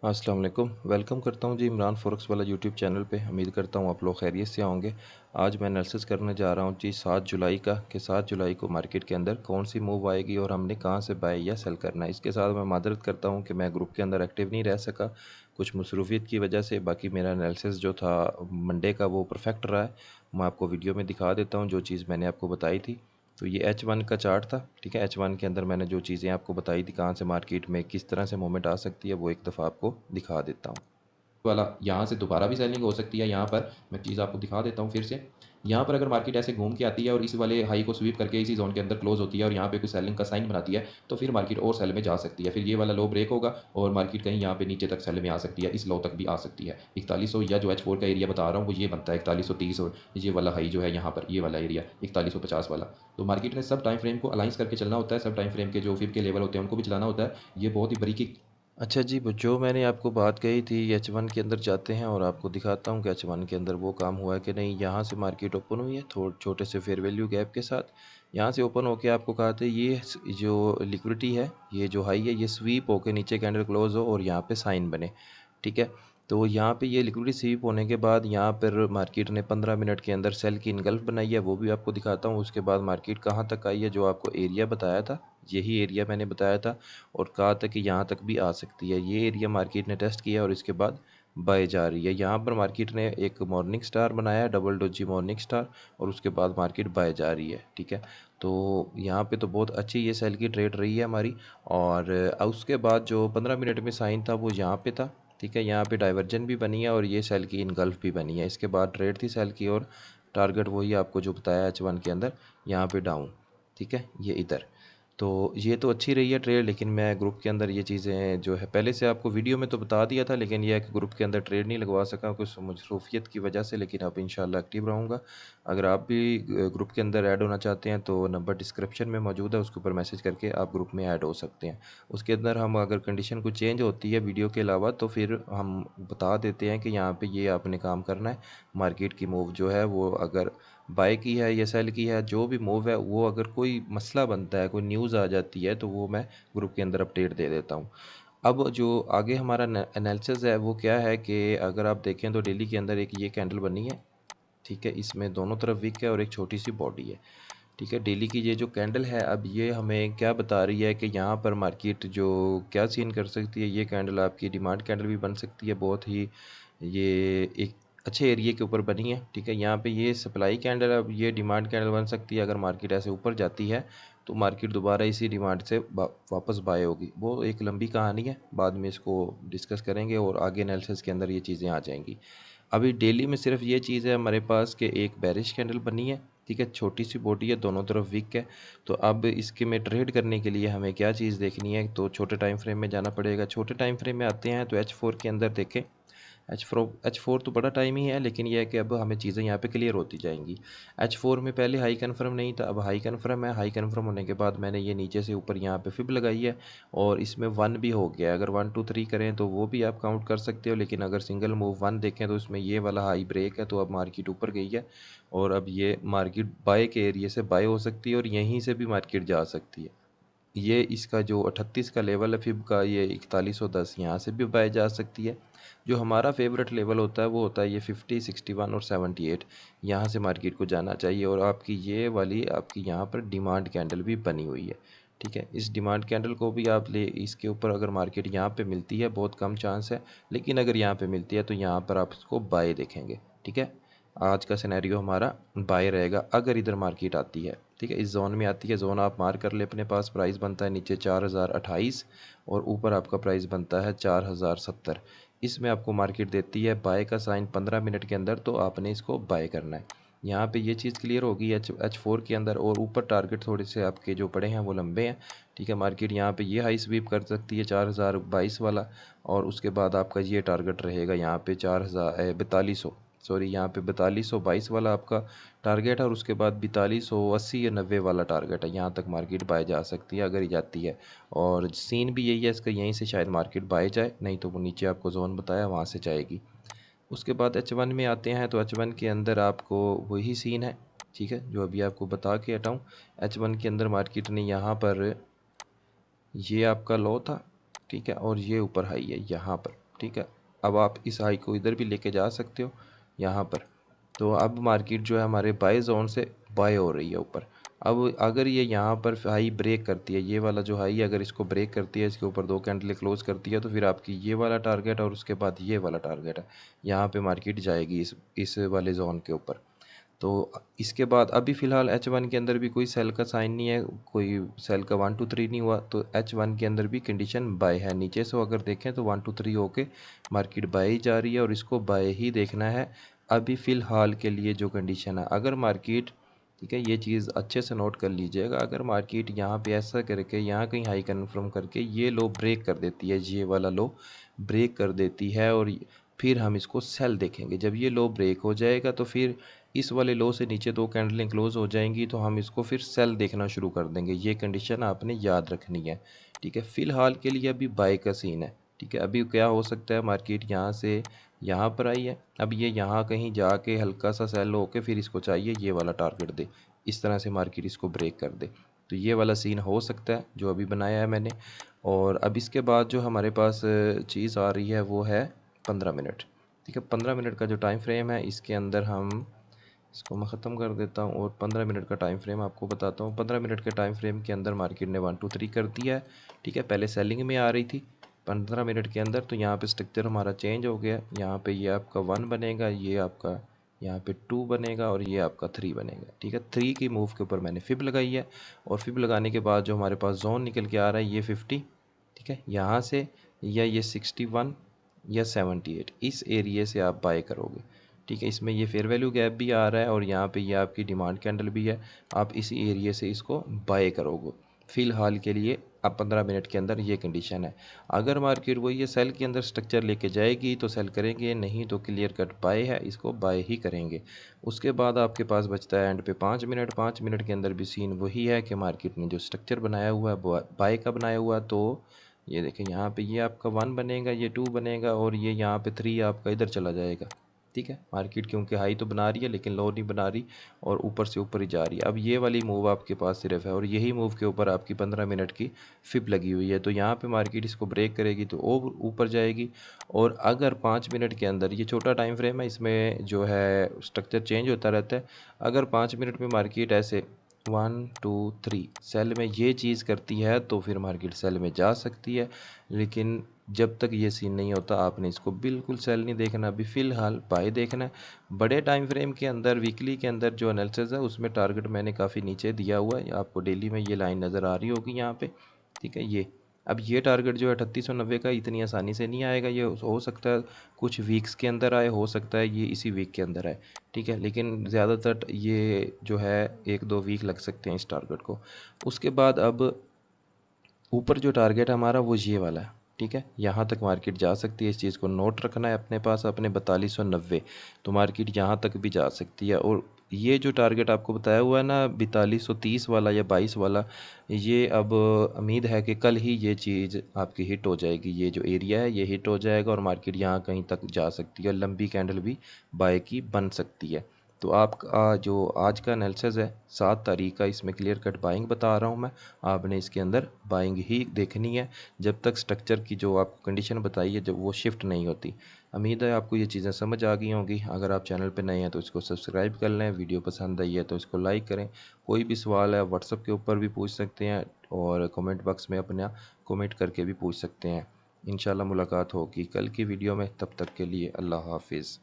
अस्सलाम वालेकुम। वेलकम करता हूं जी इमरान फॉरेक्स वाला यूट्यूब चैनल पे। उम्मीद करता हूं आप लोग खैरियत से होंगे। आज मैं एनालिसिस करने जा रहा हूं जी 7 जुलाई का कि 7 जुलाई को मार्केट के अंदर कौन सी मूव आएगी और हमने कहां से बाय या सेल करना है। इसके साथ मैं मादरत करता हूं कि मैं ग्रुप के अंदर एक्टिव नहीं रह सका कुछ मसरूफियत की वजह से। बाकी मेरा एनालिसिस जो था मंडे का वो परफेक्ट रहा है। मैं आपको वीडियो में दिखा देता हूँ जो चीज़ मैंने आपको बताई थी। तो ये H1 का चार्ट था, ठीक है। H1 के अंदर मैंने जो चीज़ें आपको बताई थी कहाँ से मार्केट में किस तरह से मूवमेंट आ सकती है वो एक दफ़ा आपको दिखा देता हूँ। वाला यहाँ से दोबारा भी सेलिंग हो सकती है। यहाँ पर मैं चीज़ आपको दिखा देता हूँ फिर से। यहाँ पर अगर मार्केट ऐसे घूम के आती है और इस वाले हाई को स्वीप करके इसी जोन के अंदर क्लोज होती है और यहाँ पे कोई सेलिंग का साइन बनाती है तो फिर मार्केट और सेल में जा सकती है। फिर ये वाला लो ब्रेक होगा और मार्केट कहीं यहाँ पे नीचे तक सेल में आ सकती है, इस लो तक भी आ सकती है। 4100 या जो H4 का एरिया बता रहा हूँ वो ये बनता है 4130 और ये वाला हाई जो है यहाँ पर ये वाला एरिया 4150 वाला। तो मार्केट ने सब टाइम फ्रेम को अलाइंस करके चलना होता है, सब टाइम फ्रेम के जो फिर के लेवल होते हैं उनको भी चलाना होता है। ये बहुत ही बारीकी। अच्छा जी, वो जो मैंने आपको बात कही थी H1 के अंदर जाते हैं और आपको दिखाता हूँ कि H1 के अंदर वो काम हुआ है कि नहीं। यहाँ से मार्केट ओपन हुई है थोड़े छोटे से फेयर वैल्यू गैप के साथ। यहाँ से ओपन होके आपको कहा था ये जो लिक्विडिटी है, ये जो हाई है, ये स्वीप होके नीचे कैंडल क्लोज हो और यहाँ पे साइन बने, ठीक है। तो यहाँ पे ये लिक्विडिटी स्वीप होने के बाद यहाँ पर मार्केट ने 15 मिनट के अंदर सेल की इनगल्फ बनाई है, वो भी आपको दिखाता हूँ। उसके बाद मार्केट कहाँ तक आई है, जो आपको एरिया बताया था यही एरिया मैंने बताया था और कहा था कि यहाँ तक भी आ सकती है। ये एरिया मार्केट ने टेस्ट किया और इसके बाद बाय जा रही है। यहाँ पर मार्केट ने एक मॉर्निंग स्टार बनाया, डबल डोजी मॉर्निंग स्टार, और उसके बाद मार्केट बाय जा रही है, ठीक है। तो यहाँ पे तो बहुत अच्छी ये सेल की ट्रेड रही है हमारी। और उसके बाद जो 15 मिनट में साइन था वो यहाँ पे था, ठीक है। यहाँ पे डाइवर्जन भी बनी है और ये सेल की इनगल्फ भी बनी है। इसके बाद ट्रेड थी सेल की और टारगेट वही आपको जो बताया H1 के अंदर यहाँ पे डाउन, ठीक है, ये इधर। तो ये तो अच्छी रही है ट्रेड, लेकिन मैं ग्रुप के अंदर ये चीज़ें जो है पहले से आपको वीडियो में तो बता दिया था, लेकिन यह है कि ग्रुप के अंदर ट्रेड नहीं लगवा सका कुछ मसरूफियत की वजह से। लेकिन अब इंशाल्लाह एक्टिव रहूँगा। अगर आप भी ग्रुप के अंदर ऐड होना चाहते हैं तो नंबर डिस्क्रिप्शन में मौजूद है, उसके ऊपर मैसेज करके आप ग्रुप में ऐड हो सकते हैं। उसके अंदर हम अगर कंडीशन कुछ चेंज होती है वीडियो के अलावा तो फिर हम बता देते हैं कि यहाँ पे ये आपने काम करना है। मार्केट की मूव जो है वो अगर बाय की है या सेल की है, जो भी मूव है वो अगर कोई मसला बनता है, कोई न्यूज़ आ जाती है तो वो मैं ग्रुप के अंदर अपडेट दे देता हूँ। अब जो आगे हमारा एनालिसिस है वो क्या है कि अगर आप देखें तो डेली के अंदर एक ये कैंडल बनी है, ठीक है। इसमें दोनों तरफ विक है और एक छोटी सी बॉडी है, ठीक है। डेली की ये जो कैंडल है अब ये हमें क्या बता रही है कि यहाँ पर मार्केट जो क्या सीन कर सकती है। ये कैंडल आपकी डिमांड कैंडल भी बन सकती है, बहुत ही ये एक अच्छे एरिया के ऊपर बनी है, ठीक है। यहाँ पे ये सप्लाई कैंडल, अब ये डिमांड कैंडल बन सकती है। अगर मार्केट ऐसे ऊपर जाती है तो मार्केट दोबारा इसी डिमांड से वापस बाय होगी। वो एक लंबी कहानी है, बाद में इसको डिस्कस करेंगे और आगे एनालिसिस के अंदर ये चीज़ें आ जाएंगी। अभी डेली में सिर्फ ये चीज़ है हमारे पास कि एक बेरिश कैंडल बनी है, ठीक है। छोटी सी बॉडी है, दोनों तरफ वीक है। तो अब इसके में ट्रेड करने के लिए हमें क्या चीज़ देखनी है, तो छोटे टाइम फ्रेम में जाना पड़ेगा। छोटे टाइम फ्रेम में आते हैं तो H4 के अंदर देखें। H4 तो बड़ा टाइम ही है, लेकिन यह है कि अब हमें चीज़ें यहाँ पे क्लियर होती जाएंगी। H4 में पहले हाई कन्फर्म नहीं था, अब हाई कन्फर्म है। हाई कन्फर्म होने के बाद मैंने ये नीचे से ऊपर यहाँ पे फिब लगाई है और इसमें 1 भी हो गया है। अगर 1 2 3 करें तो वो भी आप काउंट कर सकते हो, लेकिन अगर सिंगल मूव 1 देखें तो इसमें ये वाला हाई ब्रेक है। तो अब मार्केट ऊपर गई है और अब ये मार्केट बाय के एरिए से बाय हो सकती है और यहीं से भी मार्केट जा सकती है। ये इसका जो 38 का लेवल है फिब का, ये 4110 यहाँ से भी बाय जा सकती है। जो हमारा फेवरेट लेवल होता है वो होता है ये 50 61 और 78, यहाँ से मार्केट को जाना चाहिए। और आपकी ये वाली आपकी यहाँ पर डिमांड कैंडल भी बनी हुई है, ठीक है। इस डिमांड कैंडल को भी आप ले, इसके ऊपर अगर मार्केट यहाँ पे मिलती है बहुत कम चांस है, लेकिन अगर यहाँ पे मिलती है तो यहाँ पर आप इसको बाय देखेंगे, ठीक है। आज का सिनेरियो हमारा बाय रहेगा अगर इधर मार्केट आती है, ठीक है। इस जोन में आती है, जोन आप मार्क कर ले अपने पास। प्राइस बनता है नीचे 4028 और ऊपर आपका प्राइस बनता है 4070। इसमें आपको मार्केट देती है बाय का साइन 15 मिनट के अंदर, तो आपने इसको बाय करना है। यहाँ पे ये चीज़ क्लियर होगी H4 के अंदर। और ऊपर टारगेट थोड़े से आपके जो पड़े हैं वो लंबे हैं, ठीक है। मार्केट यहाँ पे ये हाई स्वीप कर सकती है 4022 वाला, और उसके बाद आपका ये टारगेट रहेगा यहाँ पे 4200, सॉरी यहाँ पे 4222 वाला आपका टारगेट है। और उसके बाद 4280 या 90 वाला टारगेट है। यहाँ तक मार्केट बाय जा सकती है अगर ही जाती है। और सीन भी यही है इसका, यहीं से शायद मार्केट बाय जाए, नहीं तो वो नीचे आपको जोन बताया वहाँ से जाएगी। उसके बाद H1 में आते हैं तो H1 के अंदर आपको वही सीन है, ठीक है, जो अभी आपको बता के हटाऊँ। H1 के अंदर मार्केट ने यहाँ पर ये आपका लो था, ठीक है, और ये ऊपर हाई है यहाँ पर, ठीक है। अब आप इस हाई को इधर भी लेके जा सकते हो यहाँ पर। तो अब मार्केट जो है हमारे बाय जोन से बाय हो रही है ऊपर। अब अगर ये यहाँ पर हाई ब्रेक करती है, ये वाला जो हाई अगर इसको ब्रेक करती है, इसके ऊपर 2 कैंडल क्लोज करती है, तो फिर आपकी ये वाला टारगेट और उसके बाद ये वाला टारगेट है, यहाँ पे मार्केट जाएगी इस वाले जोन के ऊपर। तो इसके बाद अभी फ़िलहाल H1 के अंदर भी कोई सेल का साइन नहीं है, कोई सेल का 1 2 3 नहीं हुआ, तो H1 के अंदर भी कंडीशन बाय है। नीचे से अगर देखें तो 1 2 3 होके मार्केट बाय ही जा रही है और इसको बाय ही देखना है अभी फ़िलहाल के लिए जो कंडीशन है। अगर मार्केट, ठीक है, ये चीज़ अच्छे से नोट कर लीजिएगा, अगर मार्केट यहाँ पे ऐसा करके यहाँ कहीं हाई कन्फर्म करके ये लो ब्रेक कर देती है, ये वाला लो ब्रेक कर देती है, और फिर हम इसको सेल देखेंगे। जब ये लो ब्रेक हो जाएगा तो फिर इस वाले लो से नीचे 2 कैंडलें क्लोज हो जाएंगी, तो हम इसको फिर सेल देखना शुरू कर देंगे। ये कंडीशन आपने याद रखनी है, ठीक है। फ़िलहाल के लिए अभी बाय का सीन है, ठीक है। अभी क्या हो सकता है, मार्केट यहाँ से यहाँ पर आई है, अब ये यहाँ कहीं जाके हल्का सा सेल होके फिर इसको चाहिए ये वाला टारगेट दे, इस तरह से मार्केट इसको ब्रेक कर दे। तो ये वाला सीन हो सकता है जो अभी बनाया है मैंने। और अब इसके बाद जो हमारे पास चीज़ आ रही है वो है 15 मिनट, ठीक है। 15 मिनट का जो टाइम फ्रेम है, इसके अंदर हम इसको मैं ख़त्म कर देता हूँ और 15 मिनट का टाइम फ्रेम आपको बताता हूँ। 15 मिनट के टाइम फ्रेम के अंदर मार्केट ने 1 2 3 कर दिया है, ठीक है। पहले सेलिंग में आ रही थी 15 मिनट के अंदर, तो यहाँ पे स्ट्रक्चर हमारा चेंज हो गया। यहाँ पे ये आपका 1 बनेगा, ये आपका यहाँ पे 2 बनेगा और ये आपका 3 बनेगा, ठीक है। 3 की मूव के ऊपर मैंने फिब लगाई है, और फिब लगाने के बाद जो हमारे पास जोन निकल के आ रहा है ये 50, ठीक है। यहाँ से या ये 61 या 78, इस एरिए से आप बाय करोगे, ठीक है। इसमें ये फेयर वैल्यू गैप भी आ रहा है और यहाँ पे ये आपकी डिमांड कैंडल भी है। आप इसी एरिए से इसको बाय करोगे फ़िलहाल के लिए। अब 15 मिनट के अंदर ये कंडीशन है। अगर मार्केट वो ये सेल के अंदर स्ट्रक्चर लेके जाएगी तो सेल करेंगे, नहीं तो क्लियर कट बाय है, इसको बाय ही करेंगे। उसके बाद आपके पास बचता है एंड पे 5 मिनट। 5 मिनट के अंदर भी सीन वही है कि मार्केट ने जो स्ट्रक्चर बनाया हुआ है वो बाय का बनाया हुआ है। तो ये देखें, यहाँ पे ये आपका 1 बनेगा, ये 2 बनेगा और ये यहाँ पे 3 आपका इधर चला जाएगा, ठीक है। मार्केट क्योंकि हाई तो बना रही है लेकिन लो नहीं बना रही और ऊपर से ऊपर ही जा रही है। अब ये वाली मूव आपके पास सिर्फ है और यही मूव के ऊपर आपकी 15 मिनट की फिप लगी हुई है। तो यहाँ पे मार्केट इसको ब्रेक करेगी तो और ऊपर जाएगी। और अगर 5 मिनट के अंदर, ये छोटा टाइम फ्रेम है, इसमें जो है स्ट्रक्चर चेंज होता रहता है, अगर 5 मिनट में मार्केट ऐसे 1 2 3 सेल में ये चीज़ करती है तो फिर मार्केट सेल में जा सकती है। लेकिन जब तक ये सीन नहीं होता आपने इसको बिल्कुल सेल नहीं देखना, अभी फ़िलहाल बाय देखना है। बड़े टाइम फ्रेम के अंदर, वीकली के अंदर जो एनालिसिस है उसमें टारगेट मैंने काफ़ी नीचे दिया हुआ है, आपको डेली में ये लाइन नज़र आ रही होगी यहाँ पे, ठीक है। ये अब ये टारगेट जो है 3890 का इतनी आसानी से नहीं आएगा, ये हो सकता है कुछ वीक्स के अंदर आए, हो सकता है ये इसी वीक के अंदर आए, ठीक है। लेकिन ज़्यादातर ये जो है 1 2 वीक लग सकते हैं इस टारगेट को। उसके बाद अब ऊपर जो टारगेट है हमारा वो ये वाला है, ठीक है। यहाँ तक मार्केट जा सकती है, इस चीज़ को नोट रखना है अपने पास, अपने 4290, तो मार्केट यहाँ तक भी जा सकती है। और ये जो टारगेट आपको बताया हुआ है ना 4230 वाला या 22 वाला, ये अब उम्मीद है कि कल ही ये चीज़ आपकी हिट हो जाएगी। ये जो एरिया है ये हिट हो जाएगा और मार्केट यहाँ कहीं तक जा सकती है, लंबी कैंडल भी बाय की बन सकती है। तो आपका जो आज का एनालिसिस है 7 तारीख का, इसमें क्लियर कट बाइंग बता रहा हूँ मैं, आपने इसके अंदर बाइंग ही देखनी है जब तक स्ट्रक्चर की जो आपको कंडीशन बताई है जब वो शिफ्ट नहीं होती। उम्मीद है आपको ये चीज़ें समझ आ गई होंगी। अगर आप चैनल पर नए हैं तो इसको सब्सक्राइब कर लें, वीडियो पसंद आई है तो इसको लाइक करें। कोई भी सवाल है व्हाट्सएप के ऊपर भी पूछ सकते हैं और कमेंट बॉक्स में अपना कमेंट करके भी पूछ सकते हैं। इंशाल्लाह मुलाकात होगी कल की वीडियो में, तब तक के लिए अल्लाह हाफिज़।